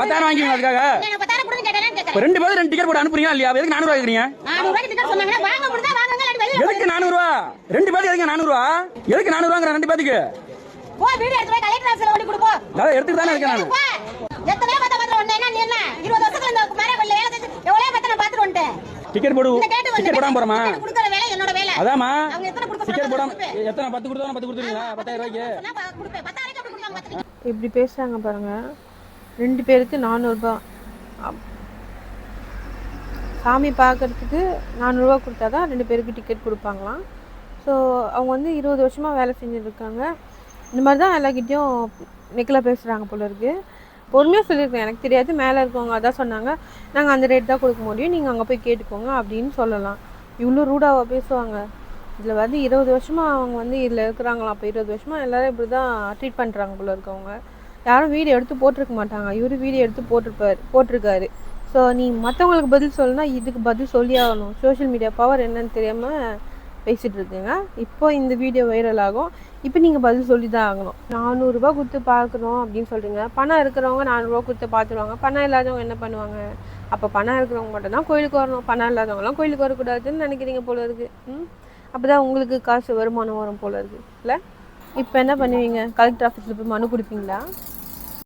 10,000 வாங்கிக்கீங்க அதுக்காக. ரெண்டு பேரும் 2 டிக்கெட் போட்டு அனுப்புறீங்க இல்லையா? எதுக்கு 400 கேக்குறீங்க? 400 டிக்கெட் சொன்னாங்க வாங்க முடிஞ்சா வாங்குங்க இல்ல வெளிய. எதுக்கு 400? ரெண்டு பேருக்கு எதுக்கு 400? எதுக்கு 400ங்கற ரெண்டு பேருக்கு? போ வீடியோ எடுத்து போய் கலெக்டர் ஆபீஸ்ல ஓடி குடு போ. நான் எடுத்துட்டு தானே இருக்கேன் நான். எத்தனை பத்த ஒண்ணே என்ன நீ என்ன 20 வருஷத்துல இந்த மரே கொல்ல வேலை செஞ்சு எவ்வளவு பத்த நான் பாத்துட்டு வந்துட்டேன். டிக்கெட் போடு. டிக்கெட் போடாம போறமா? குடுக்குற வேலை என்னோட வேலை. அதாமா. அவங்க எத்தனை கொடுக்க டிக்கெட் போடாம எத்தனை 10 கொடுத்தா 10 கொடுத்துறீங்களா? 10,000 ரூபாய்க்கு. நான் கொடுப்பேன். 10,000 அப்படி கொடுப்பாங்க பாத்துறீங்க. இப்படி பேசுறாங்க பாருங்க. 2 பேருக்கு 400 ரூபாய். சாமி பார்க்கறதுக்கு 400 ரூபா கொடுத்தா தான் 2 பேருக்கு டிக்கெட் கொடுப்பாங்களாம். ஸோ அவங்க வந்து 20 வருஷமாக வேலை செஞ்சுருக்காங்க. இந்த மாதிரி தான் எல்லாக்கிட்டையும் நெக்கில் பேசுகிறாங்க போல இருக்குது. பொறுமையாக சொல்லியிருக்கேன், எனக்கு தெரியாது, மேலே இருக்கவங்க அதான் சொன்னாங்க, நாங்கள் அந்த ரேட் தான் கொடுக்க முடியும், நீங்கள் அங்கே போய் கேட்டுக்கோங்க அப்படின்னு சொல்லலாம். இவ்வளோ ரூடாவாக பேசுவாங்க. இதில் வந்து 20 வருஷமாக அவங்க வந்து இதில் இருக்கிறாங்களாம். அப்போ 20 வருஷமாக எல்லோரும் இப்படி தான் ட்ரீட் பண்ணுறாங்க போல இருக்கவங்க. யாரும் வீடியோ எடுத்து போட்டிருக்க மாட்டாங்க. இவரு வீடியோ எடுத்து போட்டிருக்காரு. ஸோ நீ மற்றவங்களுக்கு பதில் சொல்லணும்னா இதுக்கு பதில் சொல்லி ஆகணும். சோஷியல் மீடியா பவர் என்னன்னு தெரியாமல் பேசிகிட்டு இருக்குங்க. இப்போ இந்த வீடியோ வைரல் ஆகும். இப்போ நீங்கள் பதில் சொல்லி தான் ஆகணும். 400 ரூபா கொடுத்து பார்க்கணும் அப்படின்னு சொல்கிறீங்க. பணம் இருக்கிறவங்க 400 ரூபா கொடுத்து பார்த்துருவாங்க. பணம் இல்லாதவங்க என்ன பண்ணுவாங்க? அப்போ பணம் இருக்கிறவங்க மட்டும் தான் கோயிலுக்கு வரணும், பணம் இல்லாதவங்களாம் கோயிலுக்கு வரக்கூடாதுன்னு நினைக்கிறீங்க போல இருக்குது. அப்போ தான் உங்களுக்கு காசு வருமானம் வரும் போல இருக்குது இல்லை? இப்போ என்ன பண்ணுவீங்க? கலெக்டர் ஆஃபீஸில் போய் மனு கொடுப்பீங்களா?